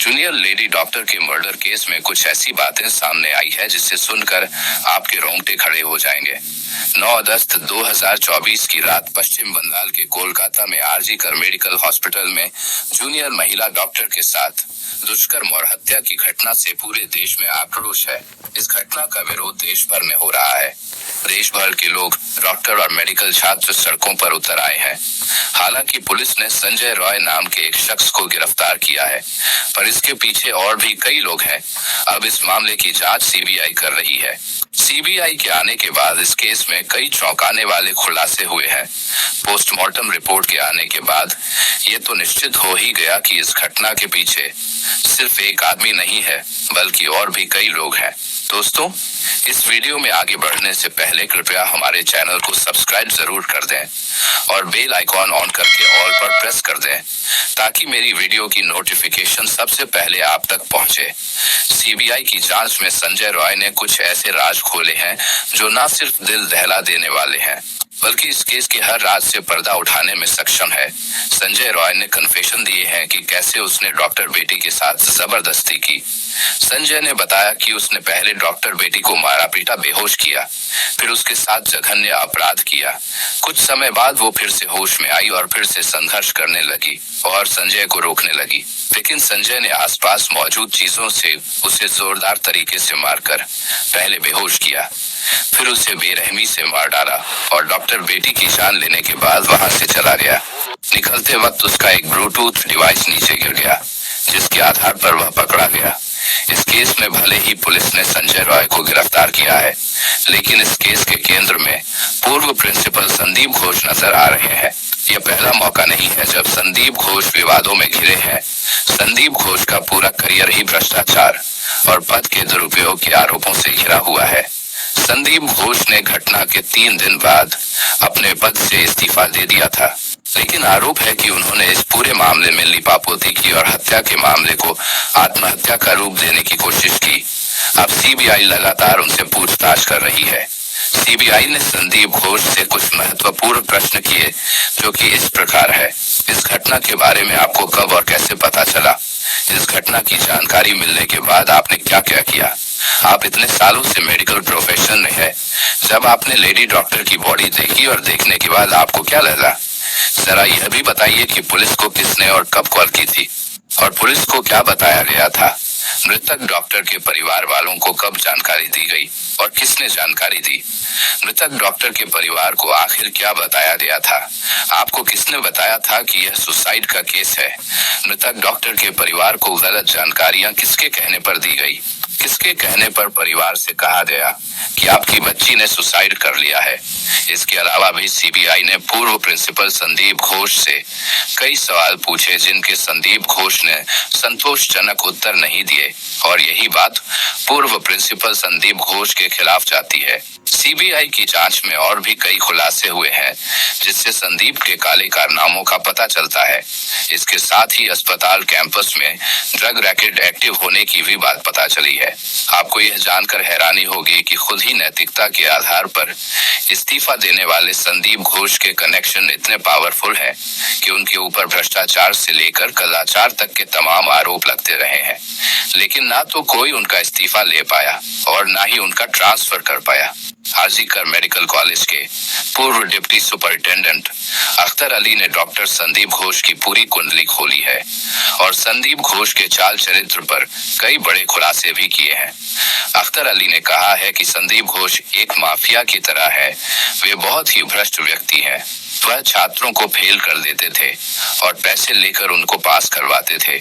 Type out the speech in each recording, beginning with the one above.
Junior lady doctor के murder case में कुछ ऐसी बातें सामने आई है जिसे सुनकर आपके रोंगटे खड़े हो जाएंगे। 9 अगस्त 2024 की रात पश्चिम बंगाल के कोलकाता में आरजी कर मेडिकल हॉस्पिटल में जूनियर महिला डॉक्टर के साथ दुष्कर्म और हत्या की घटना से पूरे देश में आक्रोश है। इस घटना का विरोध देश भर में हो रहा है। देश भर के लोग, डॉक्टर और मेडिकल छात्र सड़कों पर उतर आए हैं। हालांकि पुलिस ने संजय रॉय नाम के एक शख्स को गिरफ्तार किया है, पर इसके पीछे और भी कई लोग हैं। अब इस मामले की जांच सीबीआई कर रही है। सीबीआई के आने के बाद इस केस में कई चौंकाने वाले खुलासे हुए हैं। पोस्टमार्टम रिपोर्ट के आने के बाद ये तो निश्चित हो ही गया कि इस घटना के पीछे सिर्फ एक आदमी नहीं है, बल्कि और भी कई लोग हैं। दोस्तों, इस वीडियो में आगे बढ़ने से पहले कृपया हमारे चैनल को सब्सक्राइब जरूर कर दें और बेल आइकॉन ऑन करके ऑल पर प्रेस कर दें, ताकि मेरी वीडियो की नोटिफिकेशन सबसे पहले आप तक पहुंचे। सीबीआई की जांच में संजय रॉय ने कुछ ऐसे राज खोले हैं जो न सिर्फ दिल दहला देने वाले हैं, बल्कि इस केस के हर राज से पर्दा उठाने में सक्षम है। संजय रॉय ने कन्फेशन दिए हैं कि कैसे उसने डॉक्टर बेटी के साथ जबरदस्ती की। संजय ने बताया कि उसने पहले डॉक्टर बेटी को मारा पीटा बेहोश किया, फिर उसके साथ जघन्य अपराध किया। कुछ समय बाद वो फिर से होश में आई और फिर से संघर्ष करने लगी और संजय को रोकने लगी, लेकिन संजय ने आसपास मौजूद चीजों से उसे जोरदार तरीके से मारकर पहले बेहोश किया, फिर उसे बेरहमी से मार डाला और डॉक्टर बेटी की जान लेने के बाद वहां से चला गया। निकलते वक्त उसका एक ब्लूटूथ डिवाइस नीचे गिर गया, जिसके आधार पर वह पकड़ा गया। इस केस में भले ही पुलिस ने संजय रॉय को गिरफ्तार किया है, लेकिन इस केस के केंद्र में पूर्व प्रिंसिपल संदीप घोष नजर आ रहे हैं। यह पहला मौका नहीं है जब संदीप घोष विवादों में घिरे हैं। संदीप घोष का पूरा करियर ही भ्रष्टाचार और पद के दुरुपयोग के आरोपों से घिरा हुआ है। संदीप घोष ने घटना के 3 दिन बाद अपने पद से इस्तीफा दे दिया था, लेकिन आरोप है कि उन्होंने इस पूरे मामले में लिपापोती की और हत्या के मामले को आत्महत्या का रूप देने की कोशिश की। अब सीबीआई लगातार उनसे पूछताछ कर रही है। सीबीआई ने संदीप घोष से कुछ महत्वपूर्ण प्रश्न किए, जो कि इस प्रकार है। इस घटना के बारे में आपको कब और कैसे पता चला? इस घटना की जानकारी मिलने के बाद आपने क्या क्या किया? आप इतने सालों से मेडिकल प्रोफेशन में है, जब आपने लेडी डॉक्टर की बॉडी देखी और देखने के बाद आपको क्या लगा? जरा यह भी बताइए कि पुलिस को किसने और कब कॉल की थी और पुलिस को क्या बताया गया था? मृतक डॉक्टर के परिवार वालों को कब जानकारी दी गई और किसने जानकारी दी? मृतक डॉक्टर के परिवार को आखिर क्या बताया गया था? आपको किसने बताया था कि यह सुसाइड का केस है? मृतक डॉक्टर के परिवार को गलत जानकारियां किसके कहने पर दी गई? किसके कहने पर परिवार से कहा गया कि आपकी बच्ची ने सुसाइड कर लिया है? इसके अलावा भी सीबीआई ने पूर्व प्रिंसिपल संदीप घोष से कई सवाल पूछे, जिनके संदीप घोष ने संतोषजनक उत्तर नहीं दिए, और यही बात पूर्व प्रिंसिपल संदीप घोष के खिलाफ जाती है। सीबीआई की जांच में और भी कई खुलासे हुए हैं, जिससे संदीप के काले कारनामों का पता चलता है। इसके साथ ही अस्पताल कैंपस में ड्रग रैकेट एक्टिव होने की भी बात पता चली है। आपको यह जानकर हैरानी होगी कि खुद ही नैतिकता के आधार पर इस्तीफा देने वाले संदीप घोष के कनेक्शन इतने पावरफुल हैं कि उनके ऊपर भ्रष्टाचार से लेकर कदाचार तक के तमाम आरोप लगते रहे हैं, लेकिन ना तो कोई उनका इस्तीफा ले पाया और ना ही उनका ट्रांसफर कर पाया। आरजी कर मेडिकल कॉलेज के पूर्व डिप्टी सुपरिटेंडेंट अख्तर अली ने डॉक्टर संदीप घोष की पूरी कुंडली खोली है और संदीप घोष के चाल चरित्र पर कई बड़े खुलासे भी किए हैं। अख्तर अली ने कहा है कि संदीप घोष एक माफिया की तरह है। वे बहुत ही भ्रष्ट व्यक्ति हैं। वह छात्रों को फेल कर देते थे और पैसे लेकर उनको पास करवाते थे।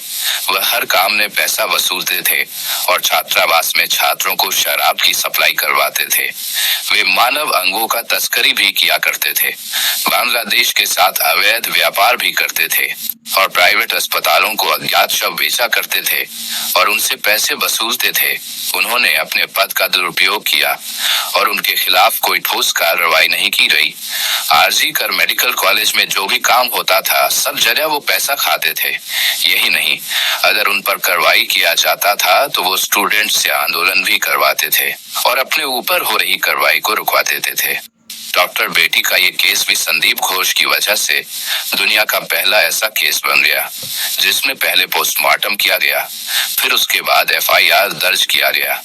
वह हर काम में पैसा वसूलते थे और छात्रावास में छात्रों को शराब की सप्लाई करवाते थे। वे मानव अंगों का तस्करी भी किया करते थे, बांग्लादेश के साथ अवैध व्यापार भी करते थे और प्राइवेट अस्पतालों को अज्ञात शव बेचा करते थे और उनसे पैसे वसूलते थे। उन्होंने अपने पद का दुरुपयोग किया और उनके खिलाफ कोई ठोस कार्रवाई नहीं की गई। आरजी कर मेडिकल कॉलेज में जो भी काम होता था, सब जगह वो पैसा खाते थे। यही नहीं, अगर उन पर कार्रवाई किया जाता था तो वो स्टूडेंट्स से आंदोलन भी करवाते थे और अपने ऊपर हो रही कार्रवाई को रुकवा देते थे। डॉक्टर बेटी का ये केस भी संदीप घोष की वजह से दुनिया का पहला ऐसा केस बन गया जिसमें पहले पोस्टमार्टम किया गया, फिर उसके बाद एफआईआर दर्ज किया गया।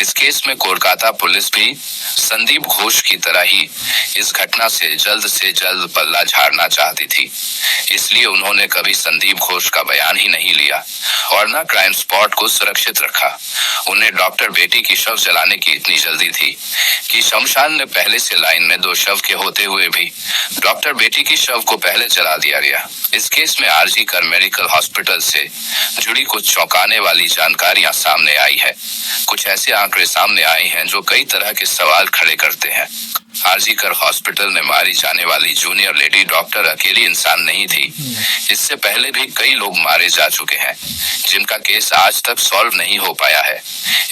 इस केस में कोलकाता पुलिस भी संदीप घोष की तरह ही इस घटना से जल्द पल्ला झाड़ना चाहती थी, इसलिए उन्होंने कभी संदीप घोष का बयान ही नहीं लिया और न क्राइम स्पॉट को सुरक्षित रखा। उन्हें डॉक्टर बेटी की शव जलाने की इतनी जल्दी थी कि शमशान ने पहले से लाइन में 2 शव के होते हुए भी डॉक्टर बेटी की शव को पहले जला दिया गया। इस केस में आरजी कर मेडिकल हॉस्पिटल से जुड़ी कुछ चौंकाने वाली जानकारियां सामने आई है। कुछ ऐसे आंकड़े सामने आए हैं जो कई तरह के सवाल खड़े करते हैं। आरजी कर हॉस्पिटल में मारी जाने वाली जूनियर लेडी डॉक्टर अकेली इंसान नहीं थी। इससे पहले भी कई लोग मारे जा चुके हैं जिनका केस आज तक सॉल्व नहीं हो पाया है।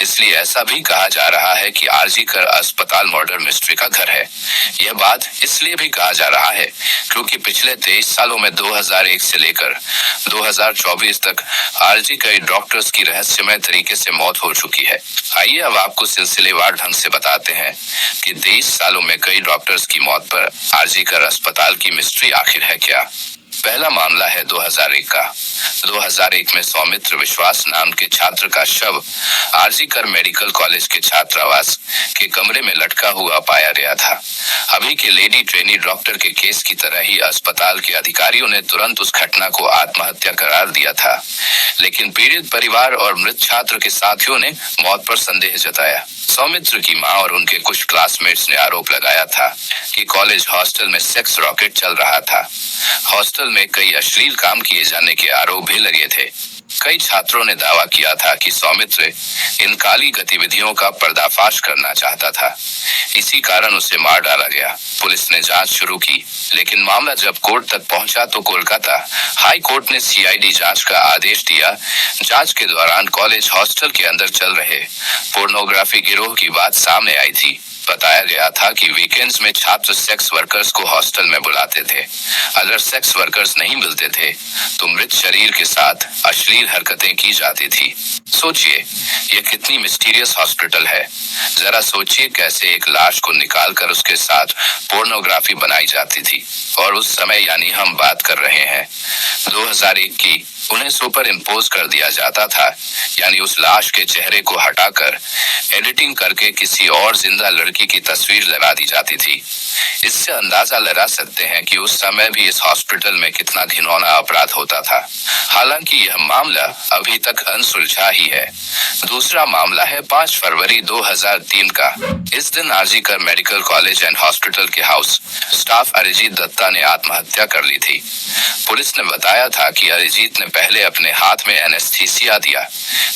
इसलिए ऐसा भी कहा जा रहा है कि आरजी कर अस्पताल मर्डर मिस्ट्री का घर है। यह बात इसलिए भी कहा जा रहा है क्योंकि पिछले 23 सालों में 2001 से लेकर 2024 तक आरजी कई डॉक्टर्स की रहस्यमय तरीके से मौत हो चुकी है। आइए अब आपको सिलसिलेवार ढंग से बताते हैं कि 23 सालों में कई डॉक्टर्स की मौत पर आरजी कर अस्पताल की मिस्ट्री आखिर है क्या। पहला मामला है 2001 का। 2001 में सौमित्र विश्वास नाम के छात्र का शव आरजी कर मेडिकल कॉलेज के छात्रावास के कमरे में लटका हुआ पाया गया था। अभी के लेडी ट्रेनी डॉक्टर के केस की तरह ही अस्पताल के अधिकारियों ने तुरंत उस घटना को आत्महत्या करार दिया था, लेकिन पीड़ित परिवार और मृत छात्र के साथियों ने मौत पर संदेह जताया। सौमित्र की मां और उनके कुछ क्लासमेट्स ने आरोप लगाया था कि कॉलेज हॉस्टल में सेक्स रॉकेट चल रहा था। हॉस्टल में कई अश्लील काम किए जाने के आरोप भी लगे थे। कई छात्रों ने दावा किया था कि सौमित्र इन काली गतिविधियों का पर्दाफाश करना चाहता था, इसी कारण उसे मार डाला गया। पुलिस ने जांच शुरू की, लेकिन मामला जब कोर्ट तक पहुंचा तो कोलकाता हाई कोर्ट ने सीआईडी जांच का आदेश दिया। जांच के दौरान कॉलेज हॉस्टल के अंदर चल रहे पोर्नोग्राफी गिरोह की बात सामने आई थी। बताया गया था कि वीकेंड्स में छात्र सेक्स वर्कर्स को हॉस्टल में बुलाते थे। अगर सेक्स वर्कर्स नहीं मिलते थे तो मृत शरीर के साथ अश्लील हरकतें की जाती थी। सोचिए, यह कितनी मिस्टीरियस हॉस्पिटल है। जरा सोचिए कैसे एक लाश को निकालकर उसके साथ पोर्नोग्राफी बनाई जाती थी। और उस समय यानी हम बात कर रहे हैं 2001 की, उन्हें सुपर इम्पोज कर दिया जाता था, यानी उस लाश के चेहरे को हटाकर एडिटिंग करके किसी और जिंदा लड़की की तस्वीर लगा दी जाती थी। इससे अंदाजा लगा सकते हैं कि उस समय भी इस हॉस्पिटल में कितना घिनौना अपराध होता था। हालांकि यह मामला अभी तक अनसुलझा ही है। दूसरा मामला है 5 फरवरी 2003 का। इस दिन आरजी कर मेडिकल कॉलेज एंड हॉस्पिटल के हाउस स्टाफ अरिजीत दत्ता ने आत्महत्या कर ली थी। पुलिस ने बताया था कि अरिजीत ने पहले अपने हाथ में एनेस्थीसिया दिया,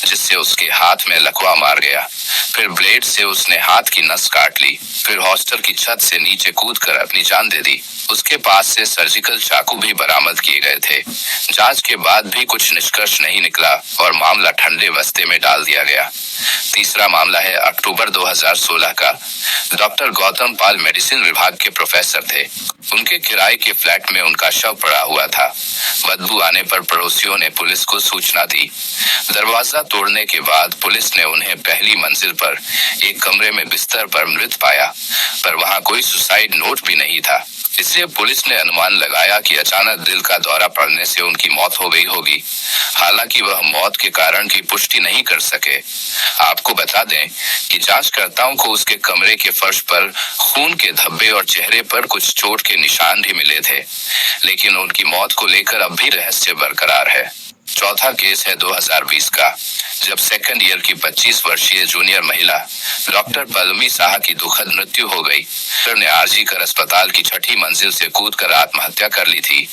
जिससे उसके हाथ में लकवा मार गया। फिर ब्लेड से उसने हाथ की नस काट ली। फिर हॉस्टल की छत से नीचे कूदकर अपनी जान दे दी। उसके पास से सर्जिकल चाकू भी बरामद किए गए थे। जांच के बाद भी कुछ निष्कर्ष नहीं निकला और मामला ठंडे बस्ते में डाल दिया गया। तीसरा मामला है अक्टूबर 2016 का। डॉक्टर गौतम पाल मेडिसिन विभाग के प्रोफेसर थे। उनके किराए के फ्लैट में उनका शव पड़ा हुआ था। बदबू आने पर पड़ोसियों ने पुलिस को सूचना दी। दरवाजा तोड़ने के बाद पुलिस ने उन्हें पहली मंजिल पर एक कमरे में बिस्तर पर मृत पाया, पर वहां कोई सुसाइड नोट भी नहीं था। इसलिए पुलिस ने अनुमान लगाया कि अचानक दिल का दौरा पड़ने से उनकी मौत हो गई होगी। हालांकि वह मौत के कारण की पुष्टि नहीं कर सके। आपको बता दें कि जांचकर्ताओं को उसके कमरे के फर्श पर खून के धब्बे और चेहरे पर कुछ चोट के निशान भी मिले थे, लेकिन उनकी मौत को लेकर अब भी रहस्य बरकरार है। चौथा केस है 2020 का, जब सेकंड ईयर की 25 वर्षीय जूनियर महिला डॉक्टर पल्लवी साहा की दुखद मृत्यु हो गई। डॉक्टर ने आरजी कर अस्पताल की 6ठी मंजिल से कूदकर आत्महत्या कर ली थी।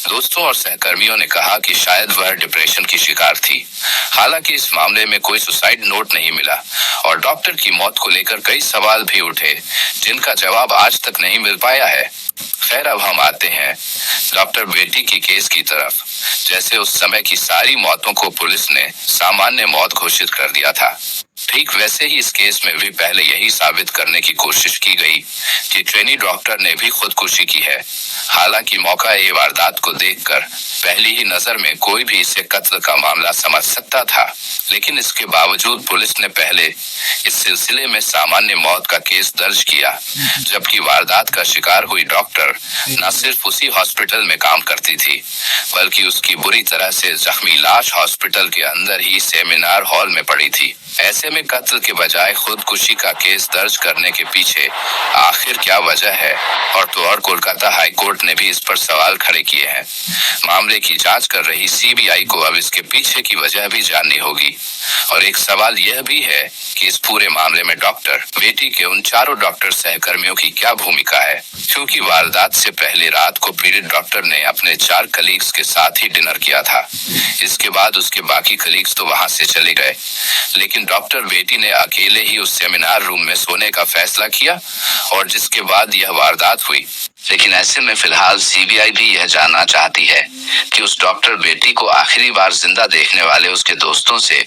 दोस्तों और सहकर्मियों ने कहा कि शायद वह डिप्रेशन की शिकार थी। हालांकि इस मामले में कोई सुसाइड नोट नहीं मिला और डॉक्टर की मौत को लेकर कई सवाल भी उठे, जिनका जवाब आज तक नहीं मिल पाया है। खैर, अब हम आते हैं डॉक्टर बेटी की केस की तरफ। जैसे उस समय की सारी मौतों को पुलिस ने सामान्य मौत घोषित कर दिया था। ठीक वैसे ही इस केस में भी पहले यही साबित करने की कोशिश की गई कि ट्रेनी डॉक्टर ने भी खुदकुशी की है। हालांकि मौका ए वारदात को देखकर पहली ही नजर में कोई भी इसे कत्ल का मामला समझ सकता था, लेकिन इसके बावजूद पुलिस ने पहले इस सिलसिले में सामान्य मौत का केस दर्ज किया, जबकि वारदात का शिकार हुई डॉक्टर न सिर्फ उसी हॉस्पिटल में काम करती थी, बल्कि उसकी बुरी तरह से जख्मी लाश हॉस्पिटल के अंदर ही सेमिनार हॉल में पड़ी थी। ऐसे में कत्ल के बजाय खुदकुशी का केस दर्ज करने के पीछे आखिर क्या वजह है, और कोलकाता हाई कोर्ट ने भी इस पर सवाल खड़े किए हैं। मामले की जांच कर रही सीबीआई को अब इसके पीछे की वजह भी जाननी होगी। और एक सवाल यह भी है कि इस पूरे मामले में डॉक्टर बेटी के उन चारों डॉक्टर सहकर्मियों की क्या भूमिका है, क्योंकि वारदात से पहले रात को पीड़ित डॉक्टर ने अपने 4 कलीग्स के साथ ही डिनर किया था। इसके बाद उसके बाकी कलीग्स तो वहां से चले गए, लेकिन डॉक्टर बेटी ने अकेले ही उस सेमिनार रूम में सोने का फैसला किया, और जिसके बाद यह वारदात हुई। लेकिन ऐसे में फिलहाल सीबीआई भी यह जानना चाहती है कि उस डॉक्टर बेटी को आखिरी बार जिंदा देखने वाले उसके दोस्तों से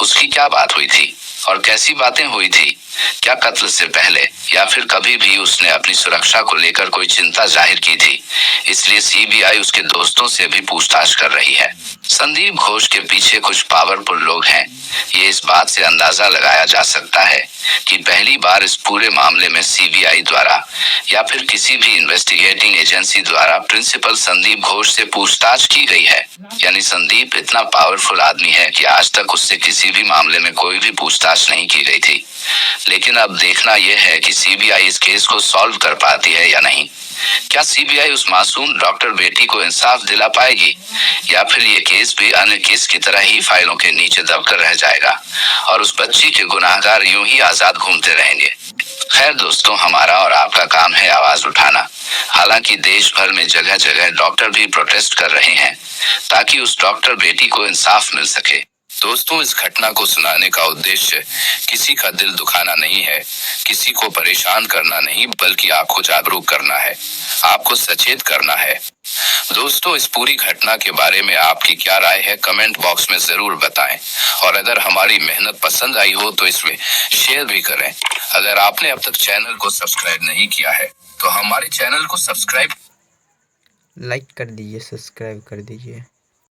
उसकी क्या बात हुई थी और कैसी बातें हुई थी। क्या कत्ल से पहले या फिर कभी भी उसने अपनी सुरक्षा को लेकर कोई चिंता जाहिर की थी। इसलिए सीबीआई उसके दोस्तों से भी पूछताछ कर रही है। संदीप घोष के पीछे कुछ पावरफुल लोग हैं। ये इस बात से अंदाजा लगाया जा सकता है कि पहली बार इस पूरे मामले में सीबीआई द्वारा या फिर किसी भी इन्वेस्टिगेटिंग एजेंसी द्वारा प्रिंसिपल संदीप घोष से पूछताछ की गई है। यानी संदीप इतना पावरफुल आदमी है कि आज तक उससे किसी भी मामले में कोई भी पूछताछ नहीं की गई थी। लेकिन अब देखना यह है कि सीबीआई इस केस को सॉल्व कर पाती है या नहीं। क्या सीबीआई उस मासूम डॉक्टर बेटी को इंसाफ दिला पाएगी, या फिर ये केस भी अन्य केस की तरह ही फाइलों के नीचे दबकर रह जाएगा और उस बच्ची के गुनाहगार यूं ही आजाद घूमते रहेंगे। खैर दोस्तों, हमारा और आपका काम है आवाज उठाना। हालांकि देश भर में जगह जगह डॉक्टर भी प्रोटेस्ट कर रहे हैं ताकि उस डॉक्टर बेटी को इंसाफ मिल सके। दोस्तों, इस घटना को सुनाने का उद्देश्य किसी का दिल दुखाना नहीं है, किसी को परेशान करना नहीं, बल्कि आपको जागरूक करना है, आपको सचेत करना है। दोस्तों, इस पूरी घटना के बारे में आपकी क्या राय है, कमेंट बॉक्स में जरूर बताएं। और अगर हमारी मेहनत पसंद आई हो तो इसमें शेयर भी करें। अगर आपने अब तक चैनल को सब्सक्राइब नहीं किया है तो हमारे चैनल को सब्सक्राइब, लाइक कर दीजिए, सब्सक्राइब कर दीजिए।